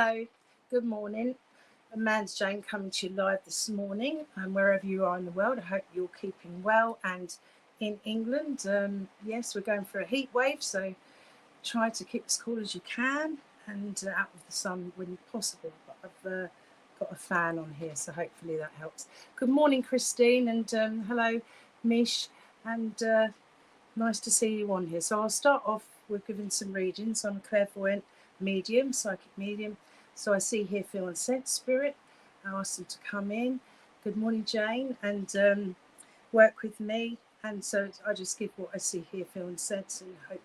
Hello, good morning. Man's Jane coming to you live this morning, and wherever you are in the world, I hope you're keeping well. And in England, yes, we're going for a heat wave, so try to keep as cool as you can and out of the sun when possible. But I've got a fan on here, so hopefully that helps. Good morning, Christine, and hello, Mish, and nice to see you on here. So I'll start off with giving some readings. I'm a clairvoyant medium, psychic medium. So I see, hear, feel and sense spirit. I ask them to come in. Good morning, Jane, and work with me. And so I just give what I see, hear, feel and sense, and hope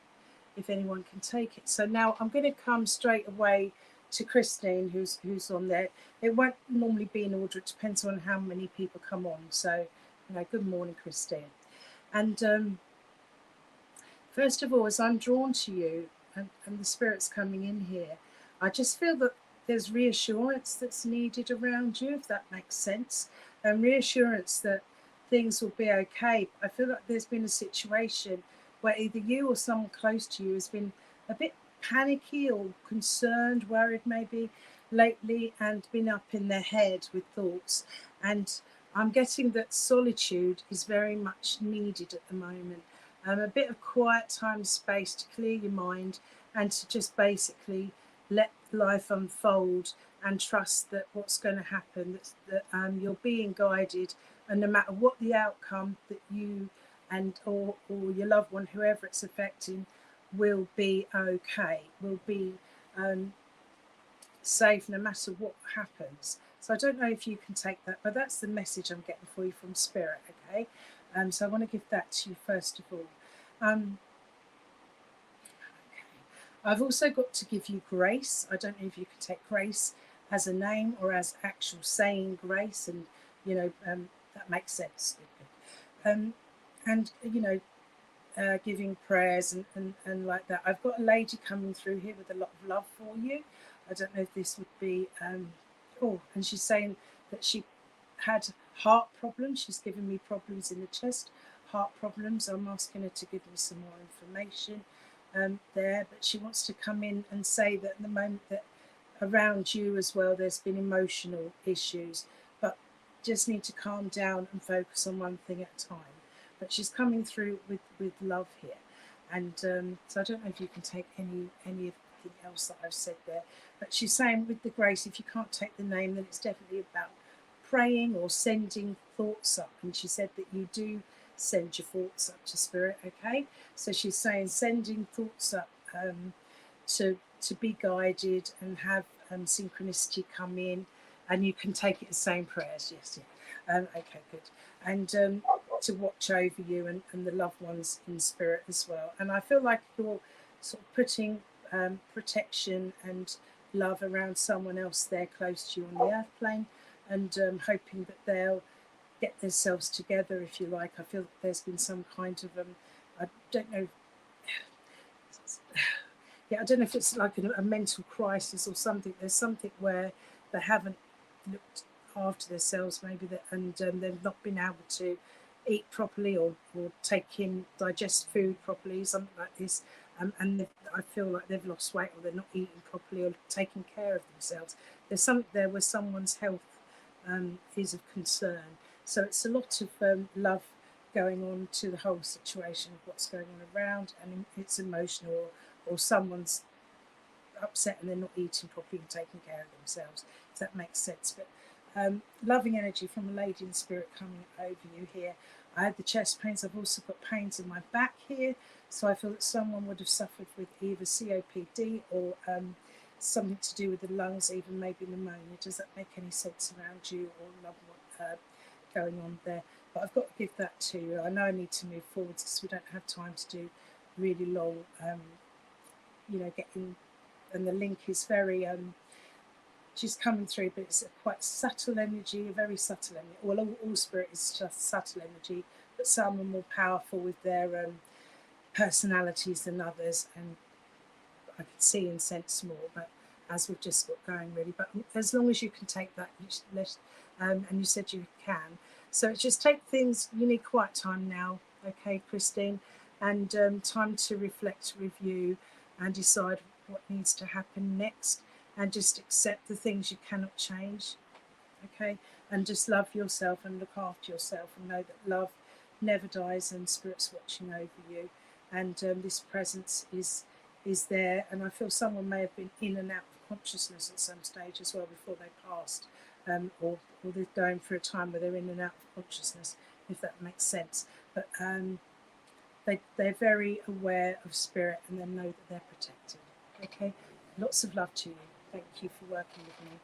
if anyone can take it. So now I'm going to come straight away to Christine, who's on there. It won't normally be in order. It depends on how many people come on. So, good morning, Christine. And first of all, as I'm drawn to you and the spirit's coming in here, I just feel that there's reassurance that's needed around you, if that makes sense, and reassurance that things will be okay. I feel like there's been a situation where either you or someone close to you has been a bit panicky or concerned, worried maybe lately, and been up in their head with thoughts. And I'm getting that solitude is very much needed at the moment. A bit of quiet time, space to clear your mind and to just basically let life unfold and trust that what's going to happen, that you're being guided, and no matter what the outcome, that you and or your loved one, whoever it's affecting, will be okay, will be safe no matter what happens. So I don't know if you can take that, but that's the message I'm getting for you from Spirit, okay? So I want to give that to you first of all. Okay. I've also got to give you grace. I don't know if you can take grace as a name or as actual saying grace, and that makes sense. And giving prayers and like that. I've got a lady coming through here with a lot of love for you. I don't know if this would be and she's saying that she had heart problems. She's given me problems in the chest, heart problems. I'm asking her to give me some more information there, but she wants to come in and say that at the moment that around you as well there's been emotional issues, but just need to calm down and focus on one thing at a time. But she's coming through with love here, and so I don't know if you can take any of anything else that I've said there, but she's saying with the grace, if you can't take the name, then it's definitely about praying or sending thoughts up. And she said that you do send your thoughts up to Spirit, okay? So she's saying sending thoughts up to be guided and have synchronicity come in, and you can take it as saying prayers. Yes, yeah. Okay, good. And to watch over you and the loved ones in Spirit as well. And I feel like you're sort of putting protection and love around someone else there close to you on the earth plane, and hoping that they'll get themselves together, if you like. I feel that there's been some kind of I don't know. Yeah, I don't know if it's like a mental crisis or something. There's something where they haven't looked after themselves, maybe, and they've not been able to eat properly or digest food properly, something like this. And I feel like they've lost weight, or they're not eating properly or taking care of themselves. There's something there where someone's health is of concern. So it's a lot of love going on to the whole situation of what's going on around, and it's emotional, or someone's upset and they're not eating properly and taking care of themselves, if that makes sense. But loving energy from a lady in Spirit coming over you here. I had the chest pains. I've also got pains in my back here. So I feel that someone would have suffered with either COPD or something to do with the lungs, even maybe pneumonia. Does that make any sense around you, or loved one going on there? But I've got to give that to you. I know I need to move forwards because we don't have time to do really long, getting, and the link is very, she's coming through, but it's a quite subtle energy, a very subtle energy. Well, all Spirit is just subtle energy, but some are more powerful with their personalities than others, and I can see and sense more, but as we've just got going, really. But as long as you can take that, and you said you can, so just take things. You need quiet time now, okay, Christine, and time to reflect, review, and decide what needs to happen next. and just accept the things you cannot change. Okay, and just love yourself and look after yourself, and know that love never dies and spirit's watching over you. And this presence is there. And I feel someone may have been in and out of consciousness at some stage as well before they passed, or they're going through a time where they're in and out of consciousness, if that makes sense. But they're very aware of spirit, and they know that they're protected. Okay, lots of love to you. Thank you for working with me.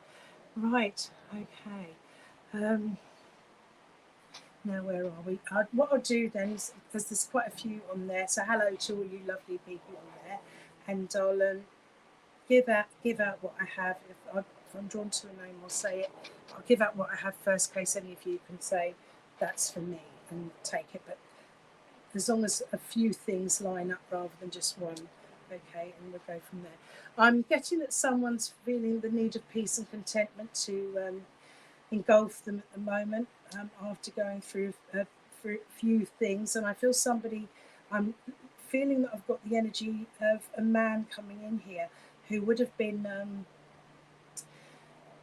Right, okay. Now where are we? What I'll do then is, because there's quite a few on there, so hello to all you lovely people on there, and I'll give out what I have. If I'm drawn to a name, I'll say it. I'll give out what I have first, in case any of you can say that's for me and take it. But as long as a few things line up rather than just one, okay, and we'll go from there. I'm getting that someone's feeling the need of peace and contentment to engulf them at the moment, after going through a few things. And I feel I'm feeling that I've got the energy of a man coming in here who would have been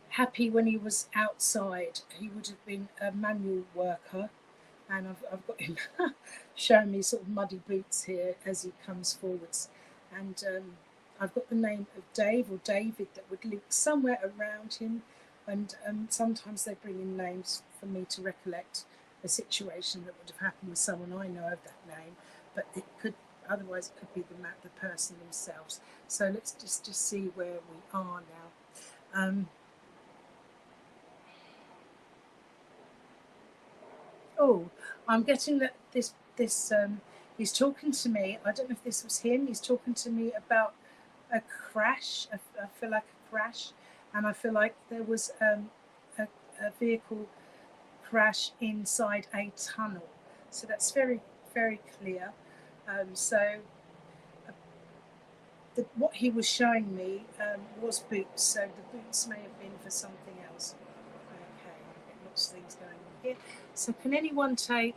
happy when he was outside. He would have been a manual worker, and I've got him showing me sort of muddy boots here as he comes forwards. And I've got the name of Dave or David that would link somewhere around him. And sometimes they bring in names for me to recollect a situation that would have happened with someone I know of that name, but otherwise it could be the person themselves. So let's just see where we are now. I'm getting that this he's talking to me. I don't know if this was him. He's talking to me about a crash. I feel like a crash. And I feel like there was a vehicle crash inside a tunnel. So that's very, very clear. What he was showing me was boots. So the boots may have been for something else. Okay, I've got lots of things going on here. So can anyone take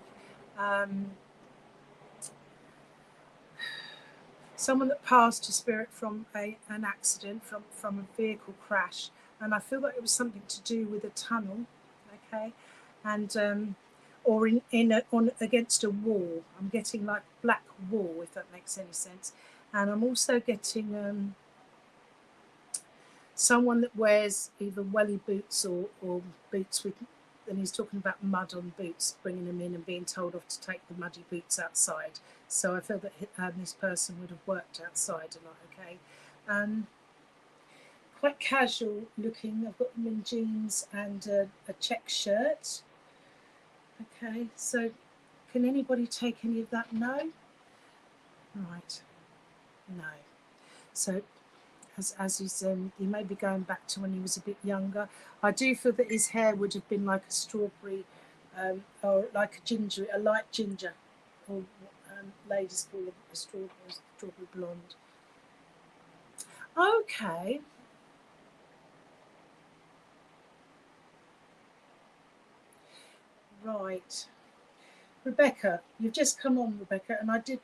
someone that passed to spirit from an accident, from a vehicle crash, and I feel like it was something to do with a tunnel, okay, and or on against a wall. I'm getting like black wall, if that makes any sense, and I'm also getting someone that wears either welly boots or boots with. And he's talking about mud on boots, bringing them in and being told off to take the muddy boots outside. So I feel that this person would have worked outside a lot, okay? Quite casual looking. I've got them in jeans and a check shirt. Okay, so can anybody take any of that? No? Right, no. So as he's he may be going back to when he was a bit younger. I do feel that his hair would have been like a strawberry, or like a light ginger, or ladies call it a strawberry blonde. Okay. Right. Rebecca, you've just come on, Rebecca, and I did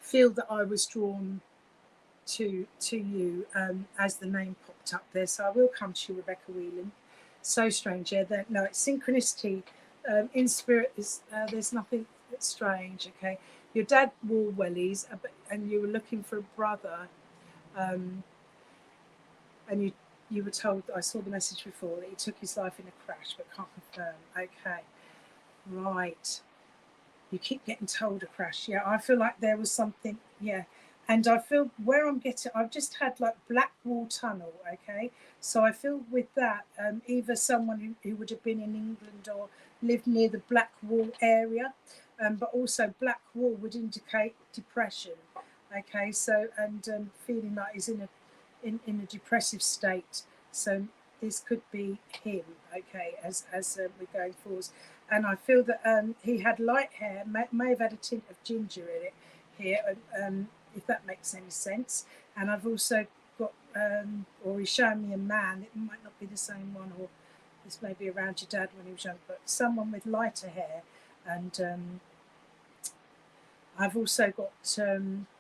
feel that I was drawn to you as the name popped up there. So I will come to you, Rebecca Whelan. So strange, yeah. No, it's synchronicity. In spirit, there's nothing that's strange, okay? Your dad wore wellies, and you were looking for a brother, and you were told, I saw the message before, that he took his life in a crash, but can't confirm. Okay, right. You keep getting told a crash. Yeah, I feel like there was something, yeah. And I feel where I've just had like black wall tunnel, okay? So I feel with that, either someone who would have been in England or lived near the black wall area, but also black wall would indicate depression, okay? So, and feeling like he's in a depressive state. So this could be him, okay, as we're going forward. And I feel that he had light hair, may have had a tint of ginger in it here, if that makes any sense. And I've also got, or he's showing me a man, it might not be the same one, or this may be around your dad when he was young, but someone with lighter hair. And I've also got,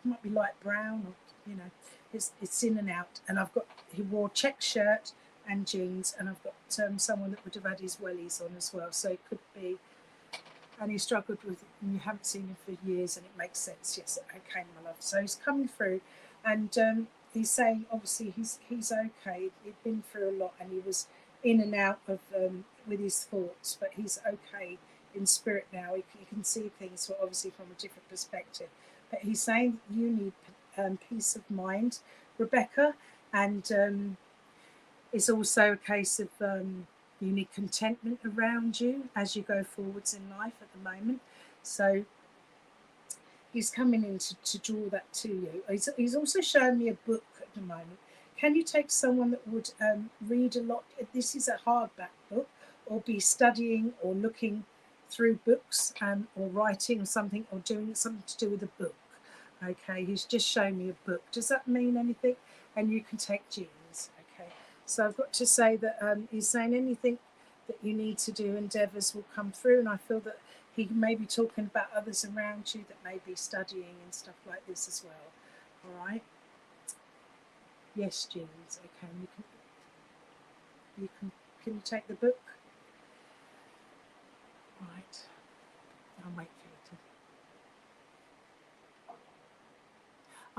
might be light brown, or, you know, it's in and out. And I've got he wore check shirt and jeans, and I've got someone that would have had his wellies on as well, so it could be. And he struggled with, and you haven't seen him for years, and it makes sense. Yes, okay, my love. So he's coming through, and he's saying obviously he's okay. He'd been through a lot, and he was in and out of with his thoughts, but he's okay in spirit now. He can see things, obviously from a different perspective. But he's saying you need peace of mind, Rebecca, and it's also a case of you need contentment around you as you go forwards in life at the moment. So he's coming in to draw that to you. He's also showing me a book at the moment. Can you take someone that would read a lot? This is a hardback book, or be studying or looking through books or writing something or doing something to do with a book. Okay, he's just showing me a book. Does that mean anything? And you can take jeans. Okay, so I've got to say that he's saying anything that you need to do, endeavours will come through. And I feel that he may be talking about others around you that may be studying and stuff like this as well. All right. Yes, jeans. Okay, can you take the book? Right. I'll wait for you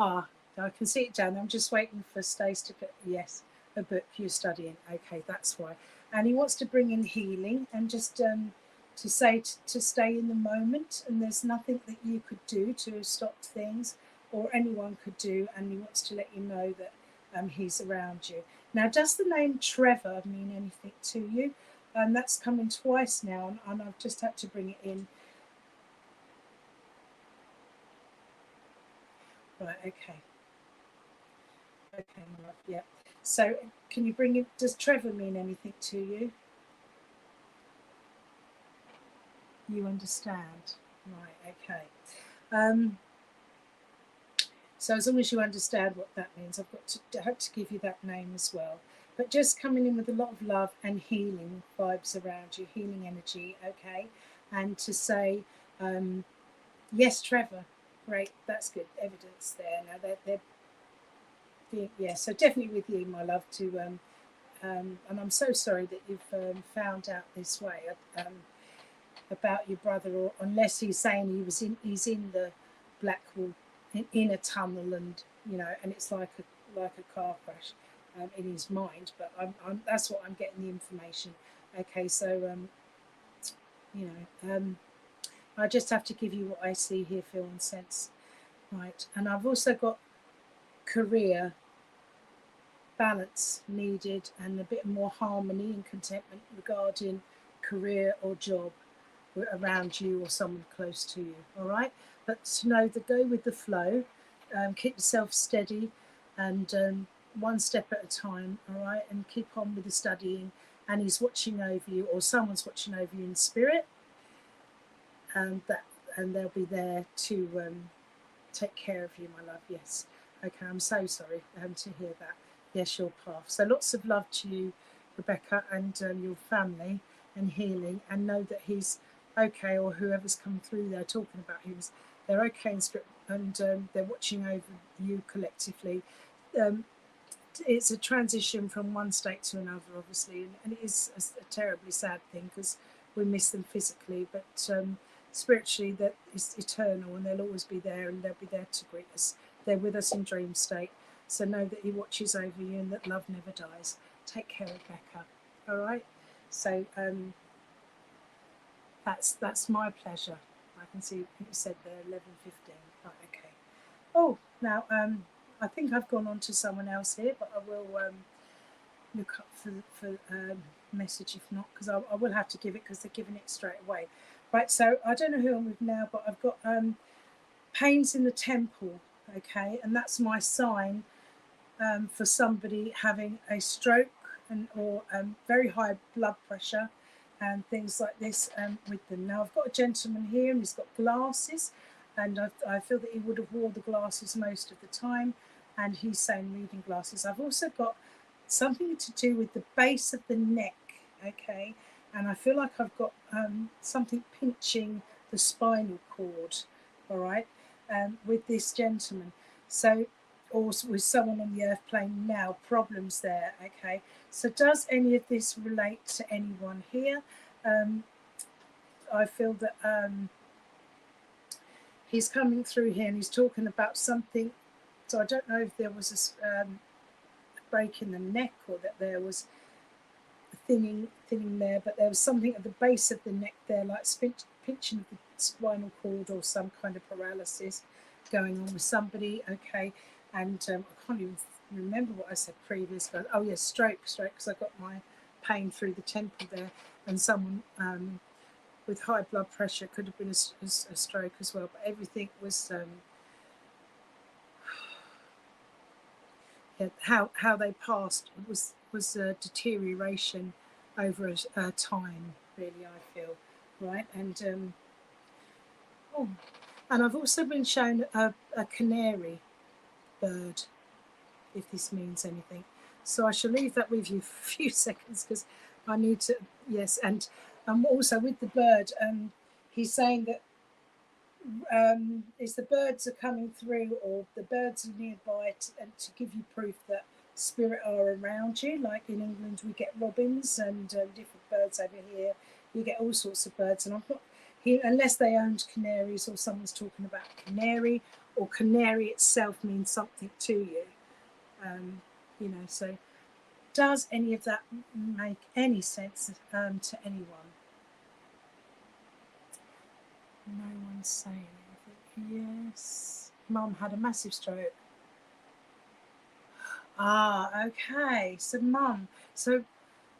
to. I can see it down there. I'm just waiting for Stace to put yes, a book you're studying. Okay, that's why. And he wants to bring in healing and just to say to stay in the moment, and there's nothing that you could do to stop things or anyone could do, and he wants to let you know that he's around you. Now, does the name Trevor mean anything to you? That's coming twice now, and I've just had to bring it in. Right, okay. Okay, yeah. So can you bring it, does Trevor mean anything to you? You understand? Right, okay. So as long as you understand what that means, I have to give you that name as well. But just coming in with a lot of love and healing vibes around you, healing energy, okay? And to say, yes, Trevor, great, that's good evidence there. Now they're yeah, so definitely with you, my love, to and I'm so sorry that you've found out this way about your brother, or unless he's saying he's in the Blackwall in a tunnel, and and it's like a car crash in his mind. But that's what I'm getting the information. Okay, so I just have to give you what I see, hear, feel, and sense, right? And I've also got career balance needed and a bit more harmony and contentment regarding career or job around you or someone close to you. All right, but to know that go with the flow, keep yourself steady, and one step at a time. All right, and keep on with the studying. And he's watching over you, or someone's watching over you in spirit, and they'll be there to take care of you, my love. Yes. Okay, I'm so sorry to hear that. Yes, your path. So lots of love to you, Rebecca, and your family, and healing, and know that he's okay, or whoever's come through there talking about him, they're okay in spirit, and they're watching over you collectively. It's a transition from one state to another, obviously, and it is a terribly sad thing because we miss them physically, but spiritually that is eternal, and they'll always be there, and they'll be there to greet us. They're with us in dream state. So know that he watches over you and that love never dies. Take care, Rebecca. All right. So that's my pleasure. I can see you said there 11:15. Right. Okay. Oh, now I think I've gone on to someone else here, but I will look up for message if not, because I will have to give it because they're giving it straight away. Right. So I don't know who I'm with now, but I've got pains in the temple. Okay, and that's my sign for somebody having a stroke or very high blood pressure and things like this with them. Now I've got a gentleman here, and he's got glasses, and I feel that he would have worn the glasses most of the time, and he's saying reading glasses. I've also got something to do with the base of the neck, okay, and I feel like I've got something pinching the spinal cord, all right, with this gentleman. So or with someone on the earth plane now, problems there. Okay, so does any of this relate to anyone here? I feel that he's coming through here and he's talking about something. So I don't know if there was a break in the neck or that there was a thinning there, but there was something at the base of the neck there, like pinching of the spinal cord or some kind of paralysis going on with somebody. Okay, and I can't even remember what I said previously. Oh yes, stroke, because I got my pain through the temple there, and someone with high blood pressure, could have been a stroke as well, but everything was how they passed was a deterioration over a time, really, I feel, right? And and I've also been shown a canary bird, if this means anything. So I shall leave that with you for a few seconds because I need to, yes. And also with the bird, he's saying that is the birds are coming through or the birds are nearby to give you proof that spirit are around you. Like in England, we get robins and different birds over here. You get all sorts of birds. And I'm not here, unless they owned canaries or someone's talking about canary or canary itself means something to you. You know, so does any of that make any sense to anyone? No one's saying anything. Yes. Mum had a massive stroke. Ah, okay. So Mum, so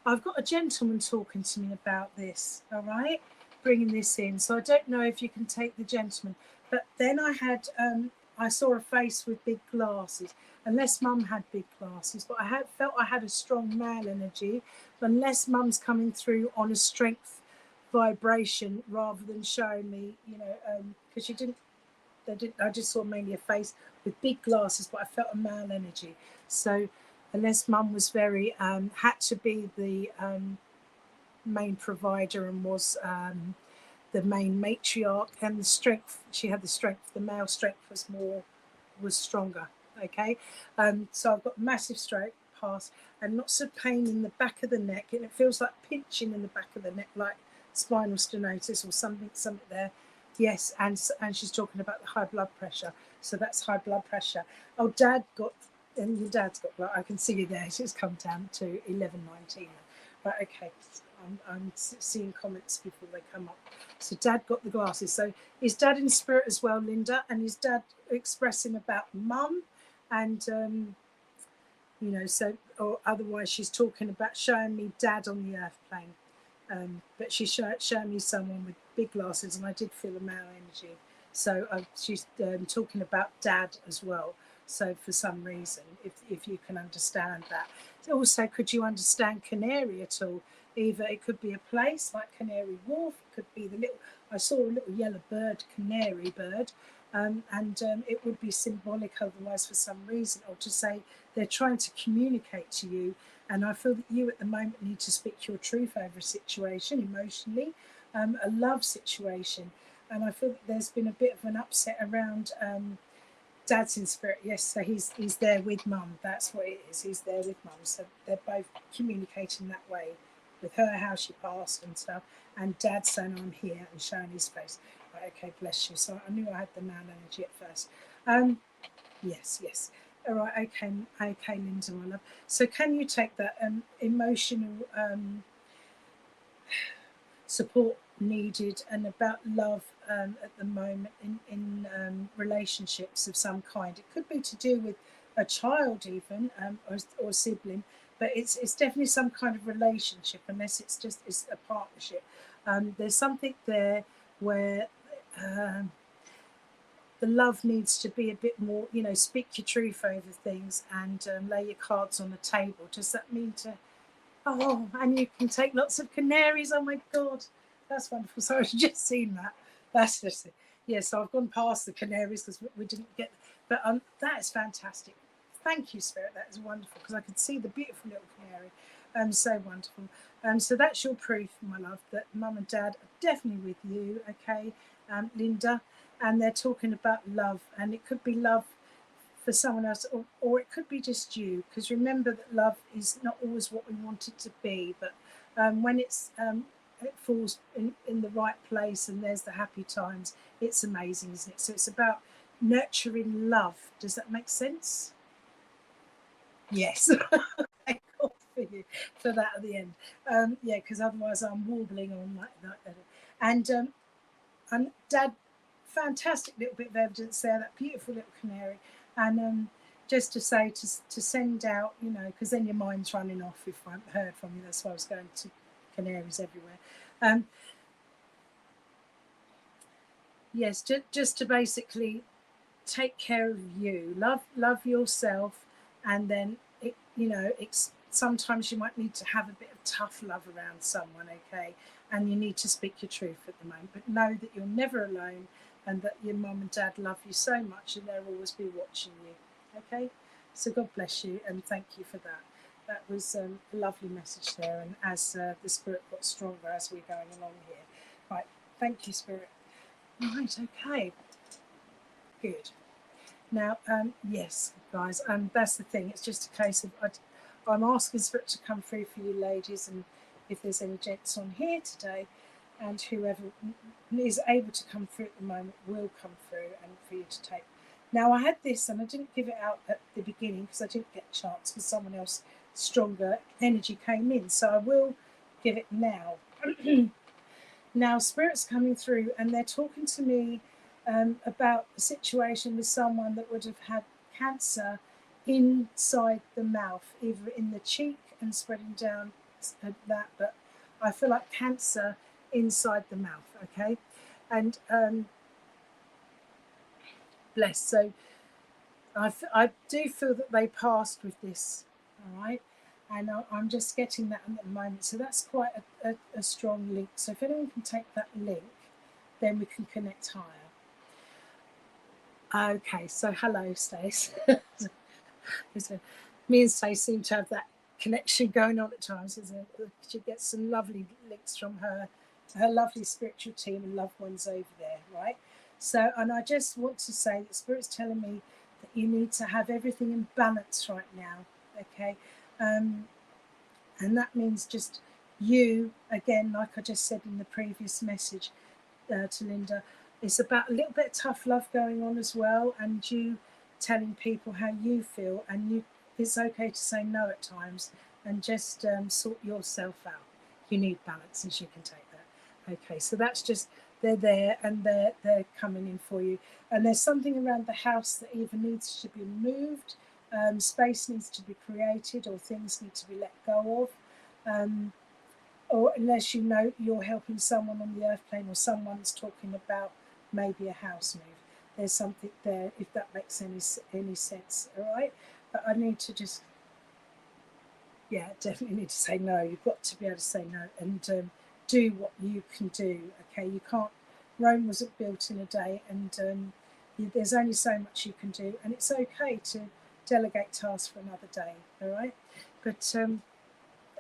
I've got a gentleman talking to me about this, all right? Bringing this in. So I don't know if you can take the gentleman. But then I saw a face with big glasses. Unless Mum had big glasses, but I felt I had a strong male energy. But unless Mum's coming through on a strength vibration rather than showing me, you know, because I just saw mainly a face with big glasses, but I felt a male energy. So unless Mum was very had to be the main provider and was the main matriarch, and the strength, she had the strength, the male strength was stronger. Okay, so I've got massive stroke past and lots of pain in the back of the neck, and it feels like pinching in the back of the neck, like spinal stenosis or something there. Yes, and she's talking about the high blood pressure. So that's high blood pressure. Oh, Dad got, and your dad's got, well, I can see you there. It's come down to 11:19. Right, okay. I'm seeing comments before they come up. So Dad got the glasses. So is Dad in spirit as well, Linda? And is Dad expressing about Mum? And you know, so or otherwise she's talking about showing me Dad on the earth plane. But she showed me someone with big glasses, and I did feel a male energy. So she's talking about Dad as well. So for some reason, if you can understand that. Also, could you understand canary at all? Either it could be a place like Canary Wharf, it could be the little, I saw a little yellow bird, canary bird, and it would be symbolic otherwise for some reason, or to say they're trying to communicate to you. And I feel that you at the moment need to speak your truth over a situation emotionally, a love situation. And I feel that there's been a bit of an upset around Dad's in spirit. Yes, so he's there with Mum. That's what it is. He's there with Mum. So they're both communicating that way with her, how she passed and stuff. And Dad saying, I'm here, and showing his face. Right, okay, bless you. So I knew I had the man energy at first. Yes. All right, okay, Linda, my love. So can you take that emotional support needed and about love at the moment in relationships of some kind? It could be to do with a child even or a sibling, but it's definitely some kind of relationship, unless it's a partnership. There's something there where the love needs to be a bit more, you know, speak your truth over things and lay your cards on the table. Does that mean to, oh, and you can take lots of canaries? Oh my God, that's wonderful. So I've just seen that. That's just it. Yeah, so I've gone past the canaries because we didn't get, but that is fantastic. Thank you, Spirit. That is wonderful because I could see the beautiful little canary. So wonderful. So that's your proof, my love, that Mum and Dad are definitely with you, okay, Linda, and they're talking about love, and it could be love for someone else, or it could be just you, because remember that love is not always what we want it to be, but when it falls in the right place and there's the happy times, it's amazing, isn't it? So it's about nurturing love. Does that make sense? Yes. Thank God for you for that at the end. Yeah, because otherwise I'm warbling on like that. And Dad, fantastic little bit of evidence there, that beautiful little canary. And just to say to send out, because then your mind's running off if I haven't heard from you. That's why I was going to canaries everywhere. Yes, just to basically take care of you, love yourself, and then sometimes you might need to have a bit of tough love around someone, okay? And you need to speak your truth at the moment, but know that you're never alone, and that your mum and dad love you so much, and they'll always be watching you, okay? So God bless you, and thank you for that. That was a lovely message there, and as the spirit got stronger as we're going along here. Right, thank you, Spirit. Right, okay, good. Now, yes, guys, that's the thing. It's just a case of I'm asking Spirit to come through for you ladies, and if there's any gents on here today, and whoever is able to come through at the moment will come through, and for you to take. Now, I had this, and I didn't give it out at the beginning because I didn't get a chance, because someone else stronger energy came in, so I will give it now. Now, Spirit's coming through, and they're talking to me about a situation with someone that would have had cancer inside the mouth, either in the cheek and spreading down that, but I feel like cancer inside the mouth, okay? And bless. So I do feel that they passed with this, all right? And I'm just getting that at the moment. So that's quite a strong link. So if anyone can take that link, then we can connect higher. Okay, so hello, Stace. Me and Stace seem to have that connection going on at times, isn't it? She gets some lovely links from her lovely spiritual team and loved ones over there, right? So, and I just want to say that Spirit's telling me that you need to have everything in balance right now, okay? And that means just you, again, like I just said in the previous message to Linda, it's about a little bit of tough love going on as well, and you telling people how you feel, and it's okay to say no at times, and just sort yourself out. You need balance, and she can take that. Okay, so that's just, they're there, and they're coming in for you. And there's something around the house that either needs to be moved, space needs to be created, or things need to be let go of. Or unless you're helping someone on the earth plane, or someone's talking about maybe a house move. There's something there, if that makes any sense, all right? But I need to just, yeah, definitely need to say no. You've got to be able to say no, and do what you can do, okay? You can't, Rome wasn't built in a day, and there's only so much you can do, and it's okay to delegate tasks for another day, all right? But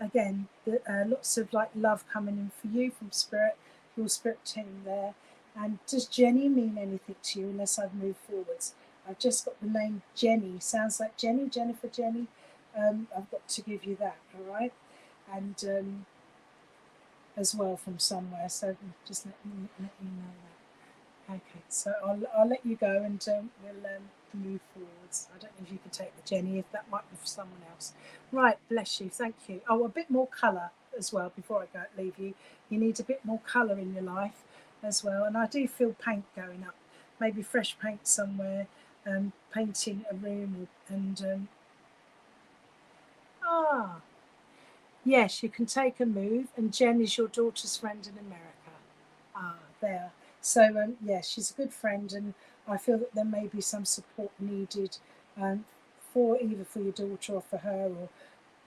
again, lots of like love coming in for you from Spirit, your Spirit team there. And does Jenny mean anything to you unless I've moved forwards? I've just got the name Jenny. Sounds like Jenny, Jennifer, Jenny. I've got to give you that, all right? And as well from somewhere. So just let you know that. Okay, so I'll let you go, and we'll move forwards. I don't know if you can take the Jenny, if that might be for someone else. Right, bless you, thank you. Oh, a bit more colour as well before I leave you. You need a bit more colour in your life as well, and I do feel paint going up, maybe fresh paint somewhere, painting a room, and yes, you can take a move, and Jen is your daughter's friend in America. There. So yes, she's a good friend, and I feel that there may be some support needed for either for your daughter or for her, or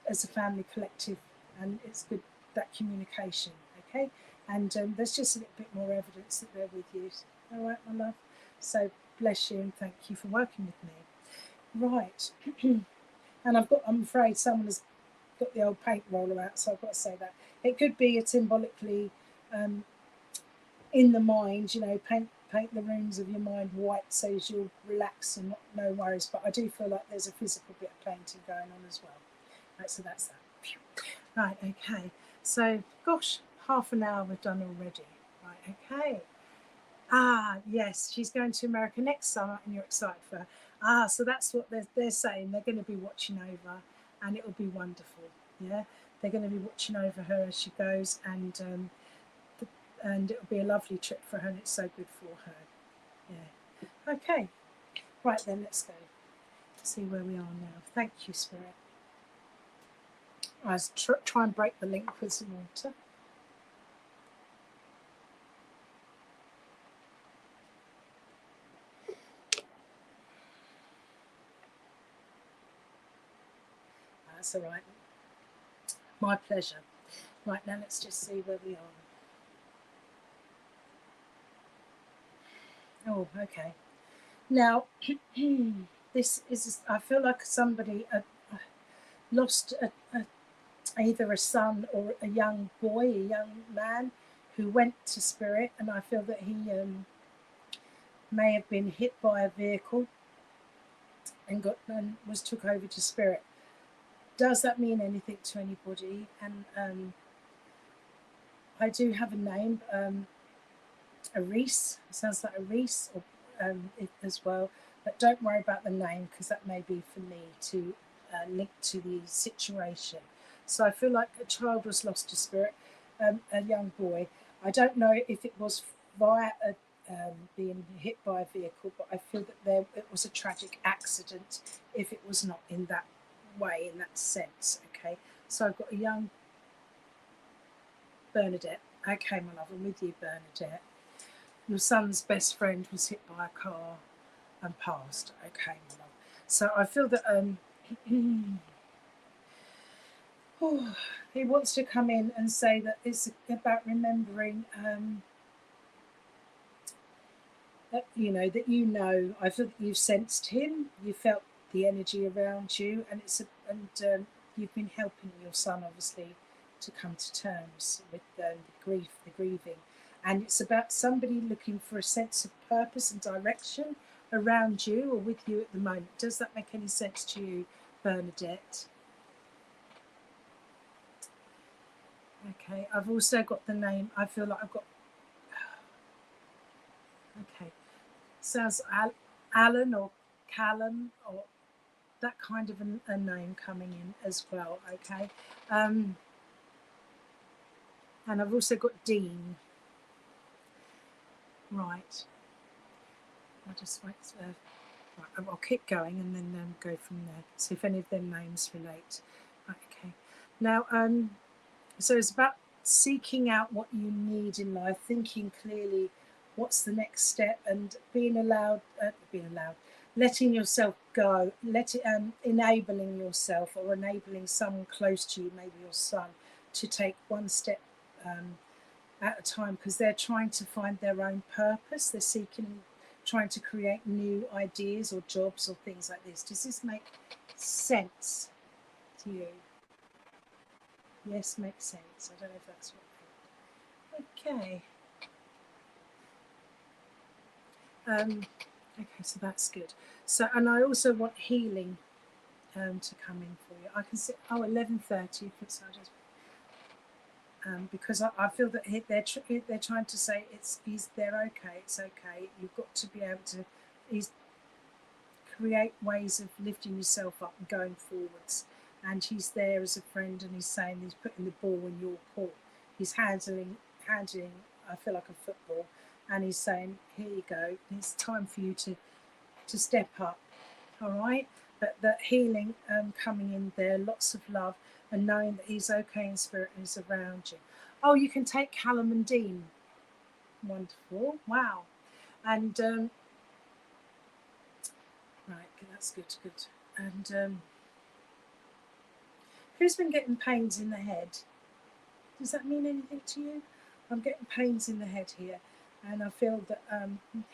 as a family collective, and it's good, that communication, okay? And there's just a little bit more evidence that they're with you. All right, my love? So bless you, and thank you for working with me. Right. And I'm afraid someone has got the old paint roller out, so I've got to say that. It could be symbolically in the mind, paint paint the rooms of your mind white so as you'll relax and no worries. But I do feel like there's a physical bit of painting going on as well. Right, so that's that. Right, okay. So, gosh, half an hour we've done already. Right, okay. Ah, yes, she's going to America next summer and you're excited for her. Ah, so that's what they're saying. They're going to be watching over and it'll be wonderful. Yeah, they're going to be watching over her as she goes, and it'll be a lovely trip for her and it's so good for her. Yeah. Okay. Right then, let's go. See where we are now. Thank you, Spirit. I'll try and break the link with some water. That's all right. My pleasure. Right, now let's just see where we are. Oh, okay. Now, this is, I feel like somebody lost either a son or a young boy, a young man who went to spirit, and I feel that he may have been hit by a vehicle and was took over to spirit. Does that mean anything to anybody? And I do have a name, a Reese. It sounds like a Reese, or as well. But don't worry about the name because that may be for me to link to the situation. So I feel like a child was lost to spirit, a young boy. I don't know if it was via being hit by a vehicle, but I feel that it was a tragic accident if it was not in that way, in that sense. Okay, so I've got a young Bernadette. Okay, my love, I'm with you, Bernadette. Your son's best friend was hit by a car and passed. Okay, my love. So I feel that he wants to come in and say that it's about remembering that I feel that you've sensed him, you felt the energy around you, and you've been helping your son obviously to come to terms with the grieving, and it's about somebody looking for a sense of purpose and direction around you or with you at the moment. Does that make any sense to you, Bernadette? Okay, I've also got the name. I feel like I've got. Okay, sounds Alan or Callum or that kind of a name coming in as well. Okay, and I've also got Dean. Right. I'll just wait. Right, I'll keep going and then go from there. See if any of their names relate. Right, okay. Now, so it's about seeking out what you need in life, thinking clearly what's the next step, and letting yourself go, enabling yourself or enabling someone close to you, maybe your son, to take one step at a time, because they're trying to find their own purpose. They're trying to create new ideas or jobs or things like this. Does this make sense to you? Yes, makes sense. I don't know if that's what. Okay. Okay, so that's good. So, and I also want healing to come in for you. I can see 11:30. Because I feel that they're trying to say they're okay. It's okay. You've got to be able to create ways of lifting yourself up and going forwards. And he's there as a friend, and he's saying he's putting the ball in your court. He's handling. I feel like a football, and he's saying, "Here you go. It's time for you to step up." All right, but that healing coming in there, lots of love, and knowing that he's okay in spirit and he's around you. Oh, you can take Callum and Dean. Wonderful. Wow. And right, that's good. And who's been getting pains in the head? Does that mean anything to you? I'm getting pains in the head here, and I feel that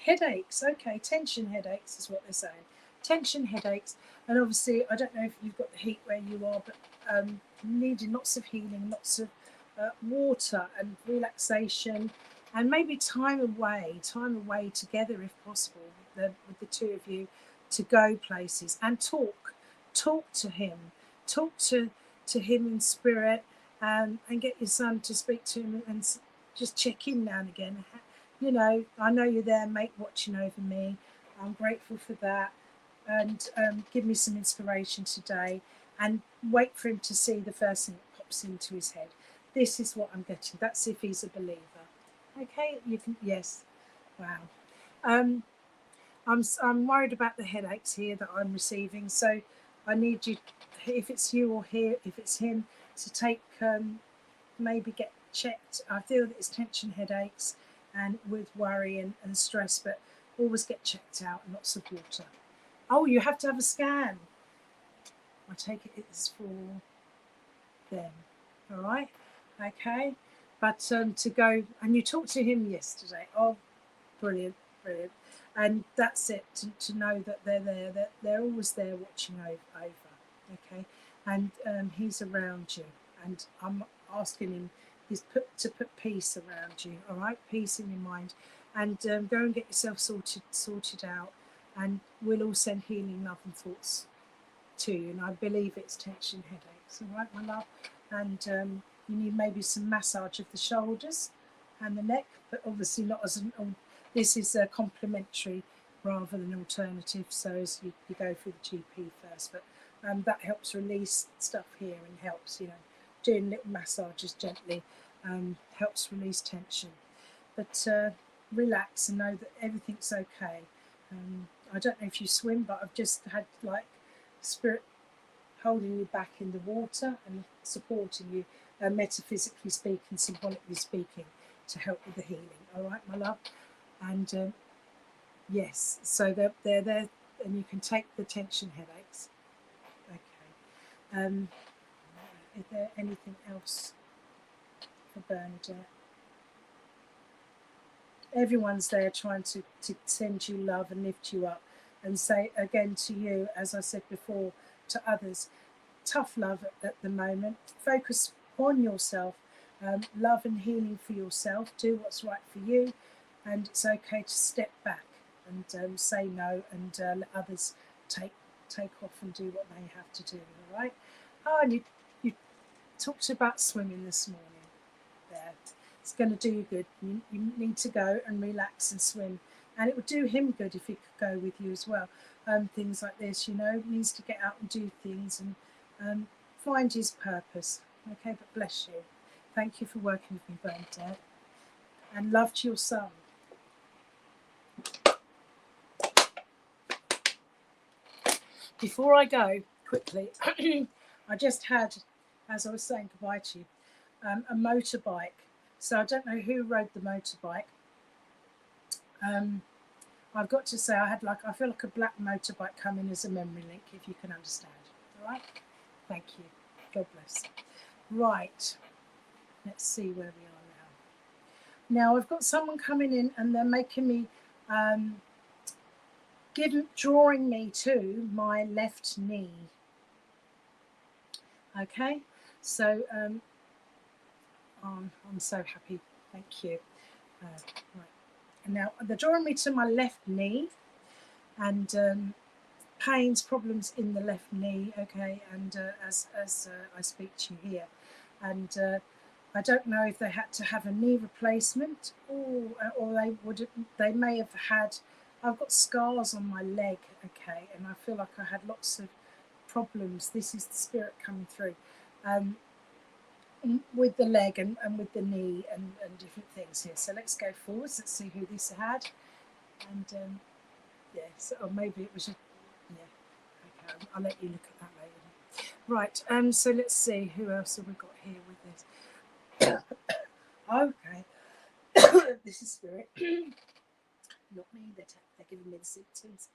headaches. Okay, tension headaches is what they're saying. Tension headaches, and obviously I don't know if you've got the heat where you are, but needing lots of healing, lots of water and relaxation, and maybe time away together if possible, with the two of you, to go places and talk to him, talk to him in spirit, and get your son to speak to him and just check in now and again. You know, I know you're there, mate, watching over me. I'm grateful for that, and give me some inspiration today, and wait for him to see the first thing that pops into his head. This is what I'm getting. That's if he's a believer. Okay, you can, yes. Wow. Um, I'm worried about the headaches here that I'm receiving. So I need you, if it's you or if it's him, to take maybe get checked. I feel that it's tension headaches and with worry and stress, but always get checked out and lots of water. Oh, you have to have a scan. I take it it's for them. All right, okay. But to go, and you talked to him yesterday. Oh, brilliant, brilliant. And that's it, to know that they're there, that they're always there watching over. Okay, and he's around you, and I'm asking him to put peace around you. All right, peace in your mind, and go and get yourself sorted out, and we'll all send healing love and thoughts to you. And I believe it's tension headaches. All right, my love, and you need maybe some massage of the shoulders and the neck, but obviously not as this is a complementary rather than alternative, so as you go through the GP first, but that helps release stuff here, and helps, you know, doing little massages gently helps release tension. But relax and know that everything's okay. I don't know if you swim, but I've just had like spirit holding you back in the water and supporting you, metaphysically speaking, symbolically speaking, to help with the healing. All right, my love? And yes, so they're there, and you can take the tension headaches. Okay. Is there anything else for Bernadette? Everyone's there trying to send you love and lift you up, and say again to you, as I said before, to others, tough love at the moment. Focus on yourself, love and healing for yourself. Do what's right for you, and it's okay to step back and say no, and let others take off and do what they have to do. All right. Oh, and you talked about swimming this morning. There, it's going to do you good. You need to go and relax and swim, and it would do him good if he could go with you as well. Things like this, you know, needs to get out and do things and find his purpose. Okay, but bless you. Thank you for working with me, Bernadette, and love to your son. Before I go, quickly, I just had, as I was saying goodbye to you, a motorbike. So I don't know who rode the motorbike. I've got to say, I feel like a black motorbike coming as a memory link, if you can understand. All right? Thank you. God bless. Right. Let's see where we are now. Now I've got someone coming in, and they're making me, drawing me to my left knee. Okay, so I'm so happy. Thank you. Right. And now they're drawing me to my left knee, and pains, problems in the left knee. Okay, and as I speak to you here, and I don't know if they had to have a knee replacement, or they may have had. I've got scars on my leg. Okay, and I feel like I had lots of problems. This is the spirit coming through. With the leg and with the knee and different things here. So let's go forwards. Let's see who this had. And yes, or maybe it was yeah. Okay, I'll let you look at that later. Right. So let's see who else have we got here with this. Okay. This is spirit. Not me. They're giving me the symptoms.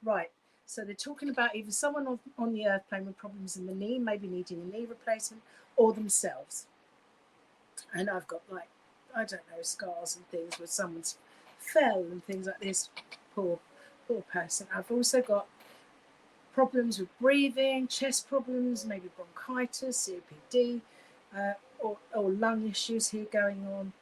Right. So they're talking about either someone on the earth plane with problems in the knee, maybe needing a knee replacement, or themselves. And I've got, like, I don't know, scars and things where someone's fell and things like this. Poor person. I've also got problems with breathing, chest problems, maybe bronchitis, COPD, or lung issues here going on.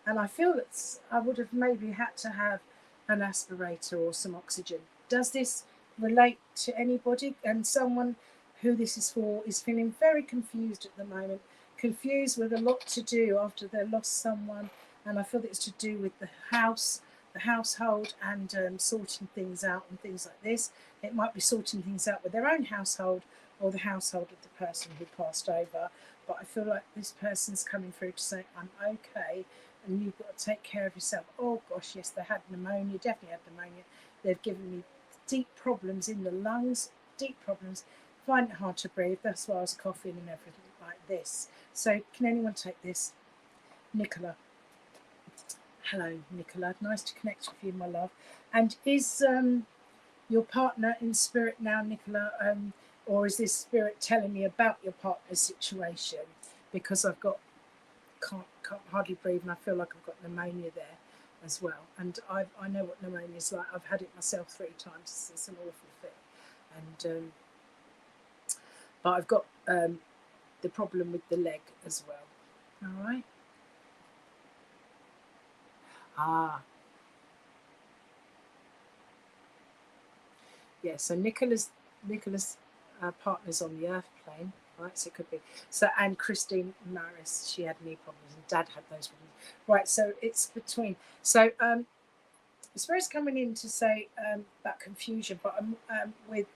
And I feel that I would have maybe had to have an aspirator or some oxygen. Does this relate to anybody? And someone who this is for is feeling very confused at the moment, confused with a lot to do after they lost someone. And I feel that it's to do with the house, the household, and sorting things out and things like this. It might be sorting things out with their own household or the household of the person who passed over. But I feel like this person's coming through to say, I'm okay, and you've got to take care of yourself. Oh gosh, yes, they had pneumonia, definitely had pneumonia. They've given me deep problems in the lungs, deep problems. Find it hard to breathe. That's why I was coughing and everything like this. So can anyone take this? Nicola. Hello, Nicola. Nice to connect with you, my love. And is your partner in spirit now, Nicola? Or is this spirit telling me about your partner's situation? Because I've got can't hardly breathe, and I feel like I've got pneumonia there as well. And I know what pneumonia is like. I've had it myself 3 times. It's an awful thing. And but I've got the problem with the leg as well. All right. Yeah. So Nicola's partner's on the earth plane. Right, so it could be. So, and Christine Maris, she had knee problems, and Dad had those problems. Right, so it's between. So, Spirit's coming in to say about confusion, but I'm with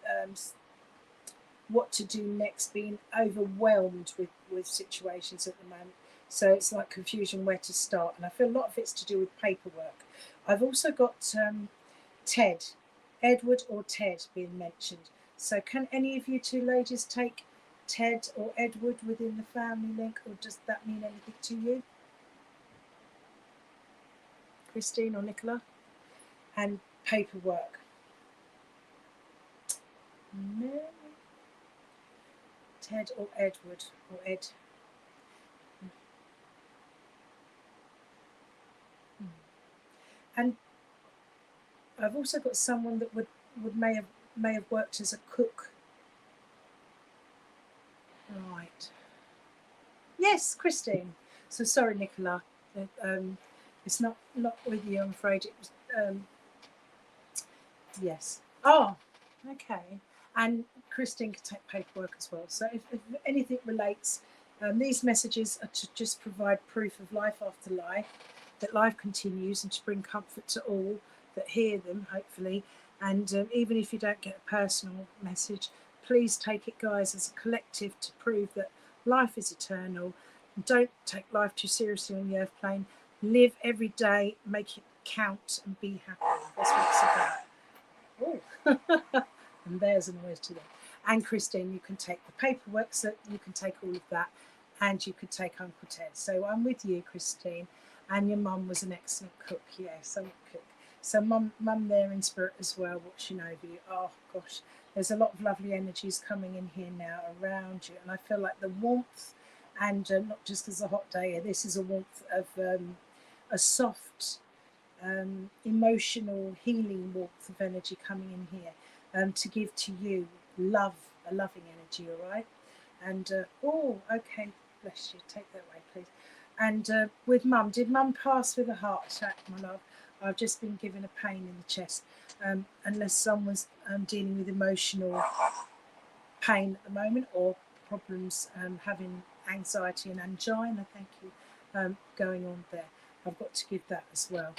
what to do next, being overwhelmed with situations at the moment. So it's like confusion, where to start, and I feel a lot of it's to do with paperwork. I've also got Ted, Edward or Ted being mentioned. So can any of you 2 ladies take Ted or Edward within the family link, or does that mean anything to you? Christine or Nicola? And paperwork. No. Ted or Edward or Ed. And I've also got someone that may have worked as a cook. Right. Yes, Christine. So sorry, Nicola. It's not with you, I'm afraid. It was yes. Oh, okay. And Christine can take paperwork as well. So if anything relates, these messages are to just provide proof of life after life, that life continues, and to bring comfort to all that hear them, hopefully. And even if you don't get a personal message, please take it, guys, as a collective to prove that life is eternal. Don't take life too seriously on the earth plane. Live every day, make it count, and be happy. That's what it's about. Oh, and there's a noise to them. And Christine, you can take the paperwork, so you can take all of that, and you could take Uncle Ted. So I'm with you, Christine. And your mum was an excellent cook. Yes, I'm a cook. So mum there in spirit as well, watching over you. Oh gosh, there's a lot of lovely energies coming in here now around you, and I feel like the warmth, and not just because it's a hot day. This is a warmth of a soft, emotional, healing warmth of energy coming in here to give to you love, a loving energy. All right, and oh, okay, bless you. Take that away, please. And with mum, did mum pass with a heart attack, my love? I've just been given a pain in the chest. Unless someone's dealing with emotional pain at the moment, or problems having anxiety and angina, thank you, going on there. I've got to give that as well.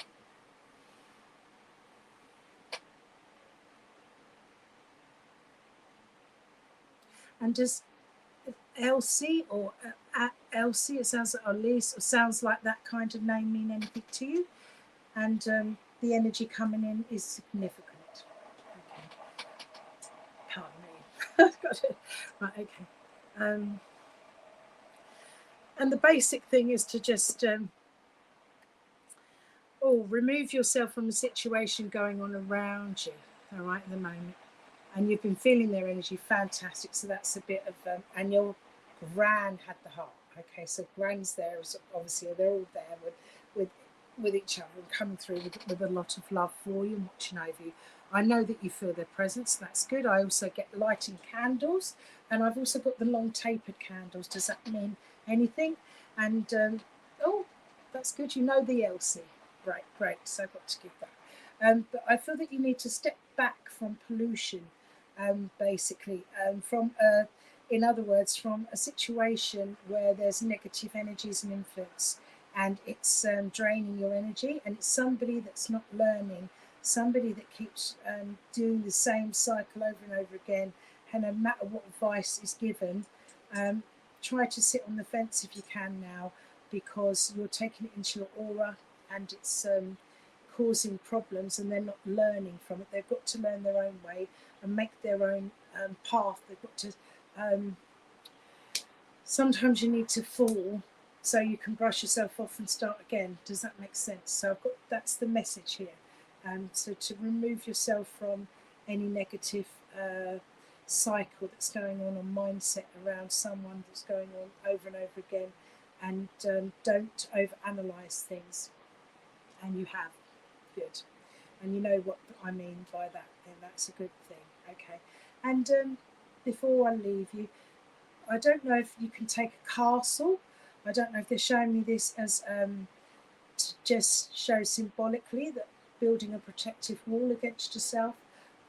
And does Elsie or Elsie, it sounds like Elise, or sounds like that kind of name, mean anything to you? And the energy coming in is significant. Okay. Pardon me. Got it. Right, okay. And the basic thing is to just remove yourself from the situation going on around you, all right, at the moment. And you've been feeling their energy, fantastic. So that's a bit of, and your Gran had the heart. Okay, so Gran's there, obviously they're all there with each other and coming through with a lot of love for you and watching over you. I know that you feel their presence, that's good. I also get lighting candles, and I've also got the long tapered candles. Does that mean anything? And That's good. You know the Elsie. Right, great. So I've got to give that. But I feel that you need to step back from pollution, basically, in other words, from a situation where there's negative energies and influence, and it's draining your energy, and it's somebody that's not learning, somebody that keeps doing the same cycle over and over again, and no matter what advice is given, um, try to sit on the fence if you can now, because you're taking it into your aura, and it's causing problems, and they're not learning from it. They've got to learn their own way and make their own path. They've got to sometimes you need to fall so you can brush yourself off and start again. Does that make sense? So I've got, that's the message here. So to remove yourself from any negative cycle that's going on mindset around someone that's going on over and over again, and don't overanalyze things. And you have. Good. And you know what I mean by that, then that's a good thing. Okay. And before I leave you, I don't know if you can take a castle. I don't know if they're showing me this as to just show symbolically that building a protective wall against yourself.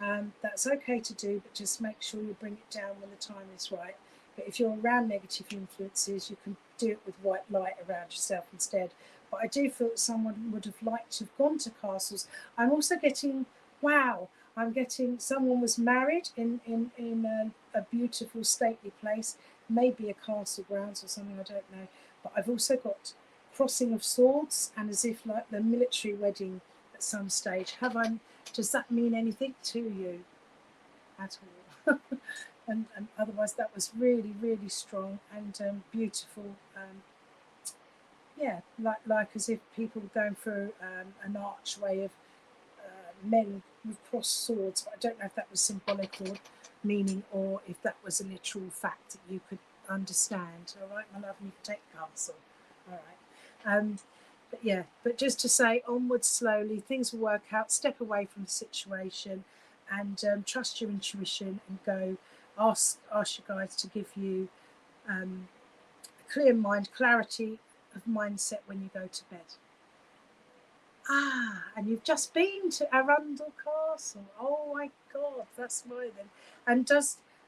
That's okay to do, but just make sure you bring it down when the time is right. But if you're around negative influences, you can do it with white light around yourself instead. But I do feel that someone would have liked to have gone to castles. I'm also getting, wow, I'm getting someone was married in a beautiful stately place, maybe a castle grounds or something, I don't know. But I've also got crossing of swords, and as if like the military wedding at some stage. Does that mean anything to you at all? and otherwise, that was really, really strong and beautiful. Yeah, like as if people were going through an archway of men with crossed swords. But I don't know if that was symbolic or meaning, or if that was a literal fact that you could understand. All right, my love, and you can take castle. All right. But yeah, but just to say, onwards slowly, things will work out. Step away from the situation, and trust your intuition, and go ask your guides to give you a clear mind, clarity of mindset when you go to bed. And you've just been to Arundel Castle. Oh my God, that's why then. And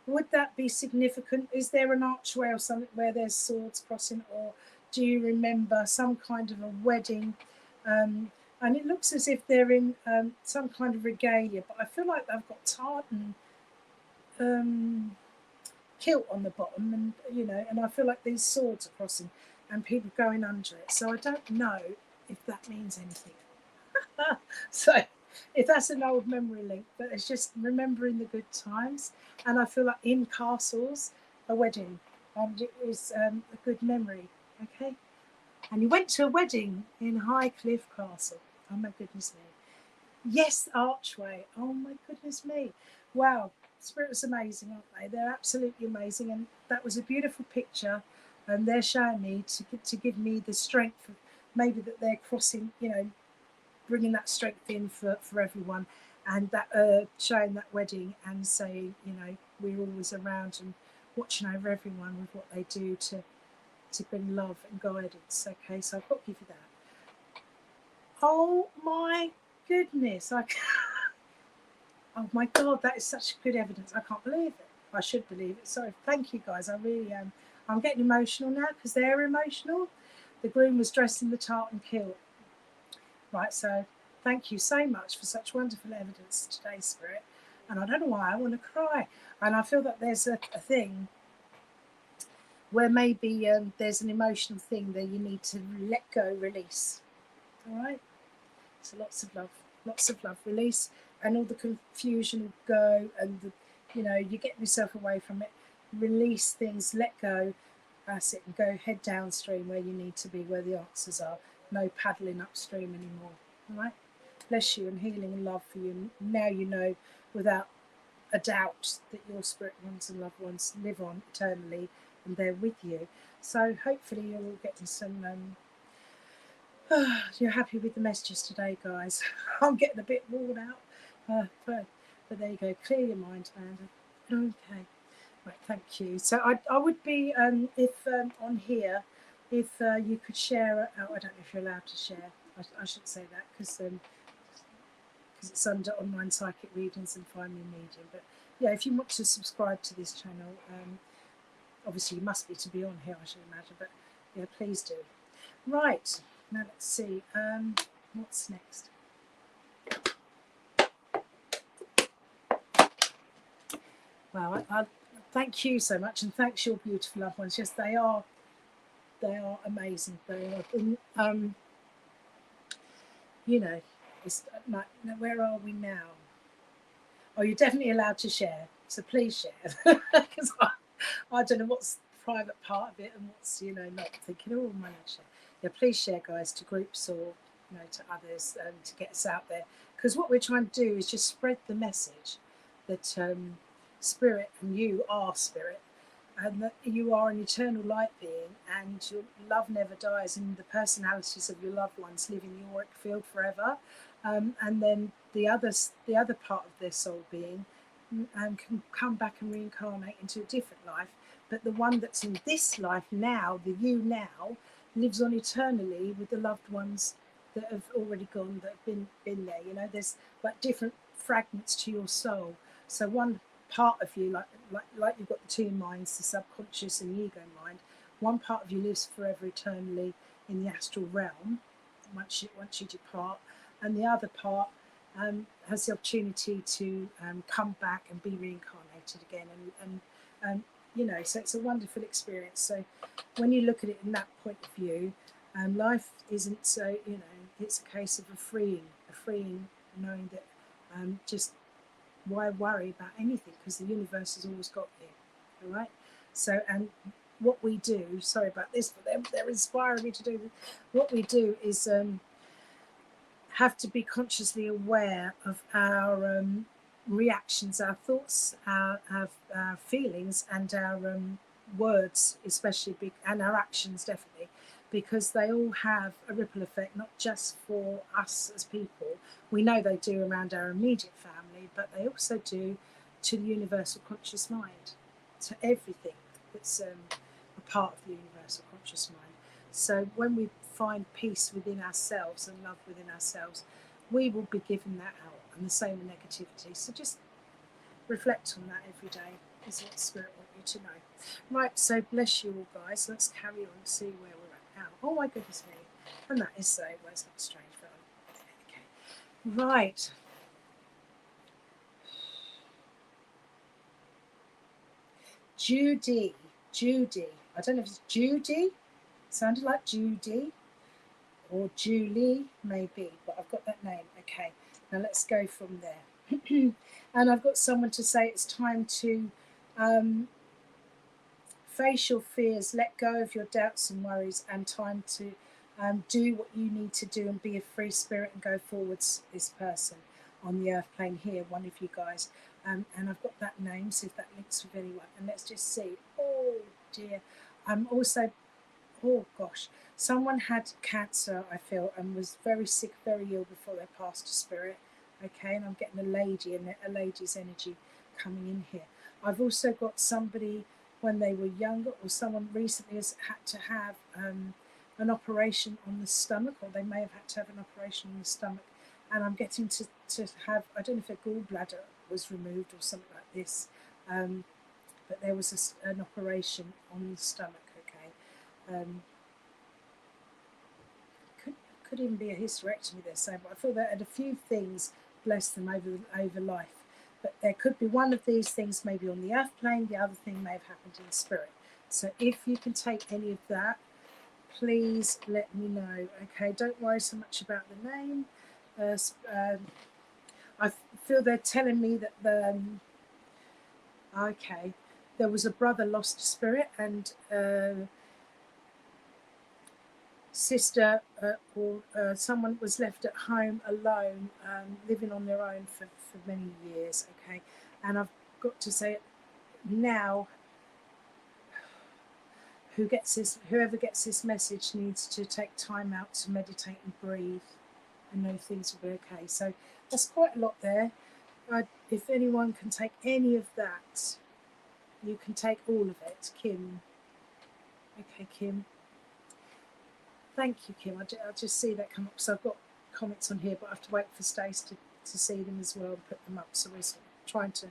would that be significant? Is there an archway or something where there's swords crossing, or do you remember some kind of a wedding? And it looks as if they're in some kind of regalia, but I feel like they've got tartan kilt on the bottom, and and I feel like these swords are crossing and people going under it. So I don't know if that means anything. So if that's an old memory link, but it's just remembering the good times. And I feel like in castles, a wedding it is a good memory. Okay. And you went to a wedding in Highcliffe Castle. Oh my goodness me. Yes, archway. Oh my goodness me. Wow. Spirits amazing, aren't they? They're absolutely amazing. And that was a beautiful picture. And they're showing me to give me the strength of maybe that they're crossing, bringing that strength in for everyone, and that showing that wedding and saying, we're always around and watching over everyone with what they do to bring love and guidance. Okay, so I've got to give you that. Oh my goodness. Oh my God, that is such good evidence. I can't believe it. I should believe it. Sorry, thank you guys. I really am. I'm getting emotional now because they're emotional. The groom was dressed in the tartan kilt. Right, so thank you so much for such wonderful evidence today, Spirit. And I don't know why I want to cry. And I feel that there's a thing where maybe there's an emotional thing that you need to let go, release. All right? So lots of love, release, and all the confusion will go, and you get yourself away from it. Release things, let go. That's it, and go head downstream where you need to be, where the answers are. No paddling upstream anymore. All right? Bless you, and healing and love for you. Now you know without a doubt that your spirit ones and loved ones live on eternally, and they're with you. So hopefully you're all getting some you're happy with the messages today, guys. I'm getting a bit worn out, but there you go. Clear your mind, Amanda. Okay, right, thank you. So I would be if on here if you could share, I don't know if you're allowed to share, I shouldn't say that because it's under online psychic readings and find me medium. But yeah, if you want to subscribe to this channel, obviously you must be to be on here, I should imagine, but yeah, please do. Right, now let's see, what's next? Well, I thank you so much, and thanks your beautiful loved ones. Yes, they are amazing. They are, you know, it's like, where are we now? Oh, you're definitely allowed to share, so please share, because I don't know what's the private part of it and what's, not thinking, oh, my share. Yeah, please share, guys, to groups or, to others, to get us out there. Because what we're trying to do is just spread the message that spirit, and you are spirit, and that you are an eternal light being, and your love never dies, and the personalities of your loved ones live in your auric field forever. And then the other part of their soul being can come back and reincarnate into a different life. But the one that's in this life now, the you now, lives on eternally with the loved ones that have already gone, that have been there. There's like different fragments to your soul. So one part of you, like you've got the two minds, the subconscious and the ego mind. One part of you lives forever eternally in the astral realm once you depart, and the other part has the opportunity to come back and be reincarnated again, and so it's a wonderful experience. So when you look at it in that point of view, life isn't so, it's a case of a freeing, knowing that just why worry about anything, because the universe has always got you. All right. So, and what we do, sorry about this, but they're inspiring me to do. What we do is have to be consciously aware of our reactions, our thoughts, our feelings, and our words, especially, and our actions, definitely, because they all have a ripple effect, not just for us as people. We know they do around our immediate family, but they also do to the universal conscious mind, to everything that's a part of the universal conscious mind. So when we find peace within ourselves and love within ourselves, we will be giving that out, and the same with negativity. So just reflect on that every day, is what Spirit want you to know. Right, so bless you all, guys. Let's carry on and see where we're at now. Oh my goodness me. And that is so, well, it's not strange, but okay. Right. Judy. I don't know if it's Judy. Sounded like Judy. Or Julie, maybe, but I've got that name. Okay, now let's go from there. And I've got someone to say it's time to face your fears, let go of your doubts and worries, and time to do what you need to do and be a free spirit and go forwards. This person on the earth plane here, one of you guys, and I've got that name, see if that links with anyone. And let's just see. Oh dear. Also, oh gosh, someone had cancer, I feel, and was very sick, very ill before they passed to spirit. Okay, and I'm getting a lady's energy coming in here. I've also got somebody when they were younger, or someone recently has had to have an operation on the stomach, or they may have had to have an operation on the stomach. And I'm getting to have, I don't know if a gallbladder was removed or something like this, but there was an operation on the stomach. Okay. Could even be a hysterectomy, they're saying, but I feel they had a few things, bless them, over life. But there could be one of these things maybe on the earth plane, the other thing may have happened in spirit. So if you can take any of that, please let me know. Okay, don't worry so much about the name. I feel they're telling me that okay, there was a brother lost to spirit, and sister or someone was left at home alone, living on their own for many years. Okay, and I've got to say it now, whoever gets this message needs to take time out to meditate and breathe and know things will be okay. So that's quite a lot there. If anyone can take any of that, you can take all of it. Kim. Okay, Kim. Thank you, Kim. I just see that come up. So I've got comments on here, but I have to wait for Stace to see them as well and put them up. So we're sort of trying to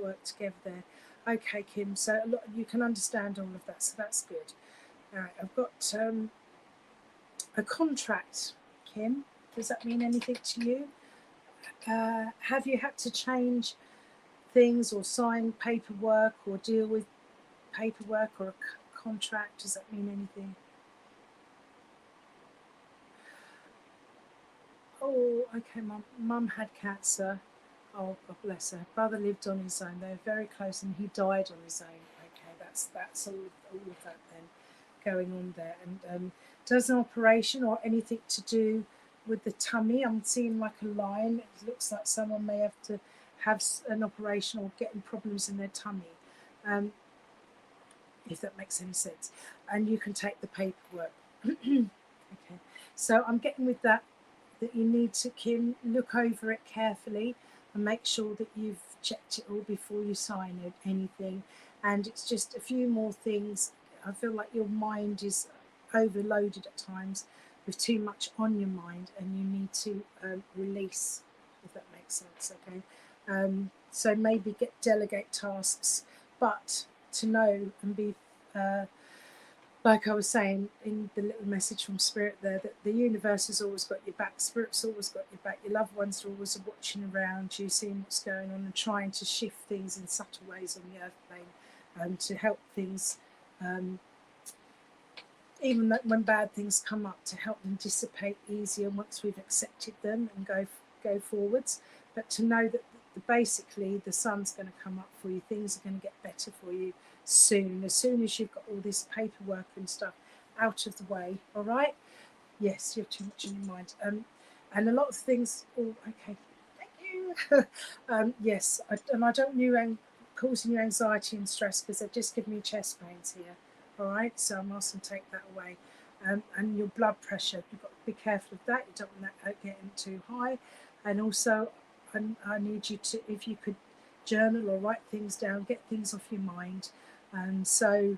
work together there. Okay, Kim. So you can understand all of that. So that's good. All right. I've got a contract, Kim. Does that mean anything to you? Have you had to change things or sign paperwork or deal with paperwork or a contract? Does that mean anything? Oh, okay. Mum had cancer. Oh, God bless her. Brother lived on his own. They were very close, and he died on his own. Okay, that's all of that then going on there. And does an operation or anything to do with the tummy? I'm seeing like a line. It looks like someone may have to have an operation or getting problems in their tummy, if that makes any sense. And you can take the paperwork. Okay, so I'm getting with that you need to, Kim, look over it carefully and make sure that you've checked it all before you sign anything. And it's just a few more things. I feel like your mind is overloaded at times with too much on your mind, and you need to release, if that makes sense. Okay, so maybe delegate tasks, but to know and be like I was saying in the little message from Spirit there, that the universe has always got your back, Spirit's always got your back, your loved ones are always watching around you, seeing what's going on and trying to shift things in subtle ways on the earth plane, to help things, even when bad things come up, to help them dissipate easier once we've accepted them and go forwards. But to know that basically the sun's going to come up for you, things are going to get better for you soon, as soon as you've got all this paperwork and stuff out of the way. All right? Yes, you have too much in your mind. And a lot of things. Oh, okay. Thank you. Yes, I don't want you causing you anxiety and stress, because they've just given me chest pains here. All right, so I'm asking to take that away. And your blood pressure, you've got to be careful of that. You don't want that getting too high. And also, I need you to, if you could journal or write things down, get things off your mind. And so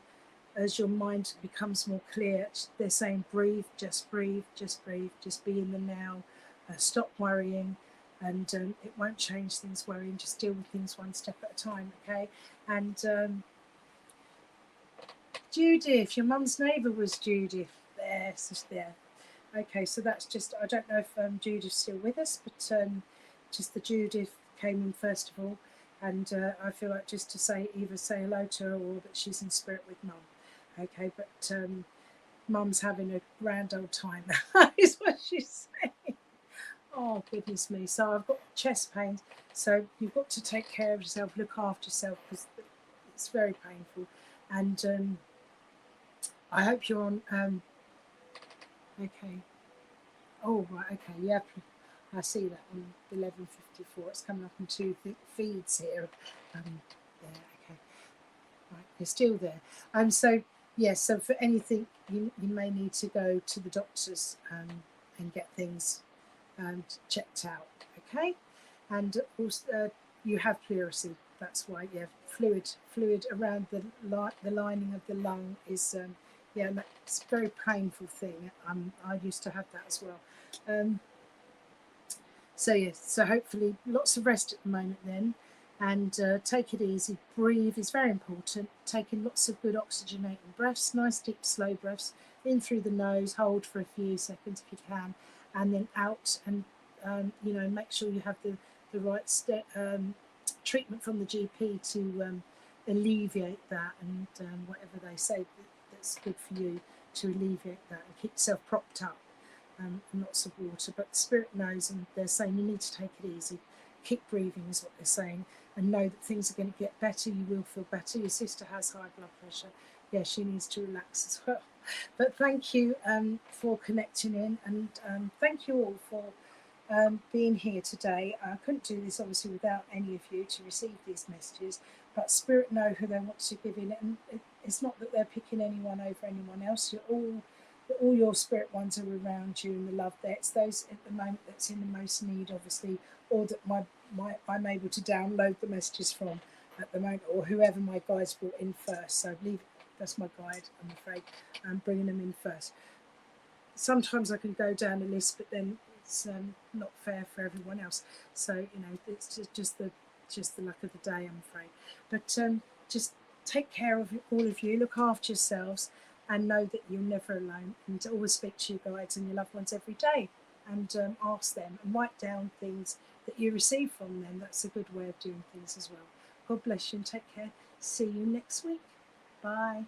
as your mind becomes more clear, they're saying breathe, just breathe, just breathe, just be in the now, stop worrying, and it won't change things worrying, just deal with things one step at a time, okay? And Judith, your mum's neighbour was Judith. There, she's there. Okay, so that's just, I don't know if Judith's still with us, but just the Judith came in first of all. And I feel like just to either say hello to her or that she's in spirit with mum. Okay, but mum's having a grand old time, is what she's saying. Oh, goodness me. So I've got chest pains. So you've got to take care of yourself, look after yourself, because it's very painful. And I hope you're on. Okay. Oh, right. Okay. Yeah. I see that on 11:54. It's coming up in two feeds here. Yeah, okay. Right, you're still there. So yes, so for anything, you may need to go to the doctors and get things checked out. Okay, and also you have pleurisy. That's why you have fluid around the lining of the lung is yeah, that's a very painful thing. I used to have that as well. So yes, so hopefully lots of rest at the moment then, and take it easy. Breathe is very important. Taking lots of good oxygenating breaths, nice deep slow breaths in through the nose. Hold for a few seconds if you can, and then out. And make sure you have the right treatment from the GP to alleviate that, and whatever they say that's good for you to alleviate that, and keep yourself propped up. And lots of water, but Spirit knows, and they're saying you need to take it easy, keep breathing is what they're saying, and know that things are going to get better. You will feel better. Your sister has high blood pressure. Yeah, she needs to relax as well. But thank you for connecting in, and thank you all for being here today. I couldn't do this obviously without any of you to receive these messages, but Spirit know who they want to give in, and it's not that they're picking anyone over anyone else. All your spirit ones are around you, and the love there. It's those at the moment that's in the most need, obviously, or that I'm able to download the messages from at the moment, or whoever my guides brought in first. So that's my guide, I'm afraid. I'm bringing them in first. sometimes I can go down a list, but then it's not fair for everyone else. So it's just the luck of the day, I'm afraid. But just take care of all of you, look after yourselves, and know that you're never alone. And always speak to your guides and your loved ones every day, and ask them and write down things that you receive from them. That's a good way of doing things as well. God bless you and take care. See you next week. Bye.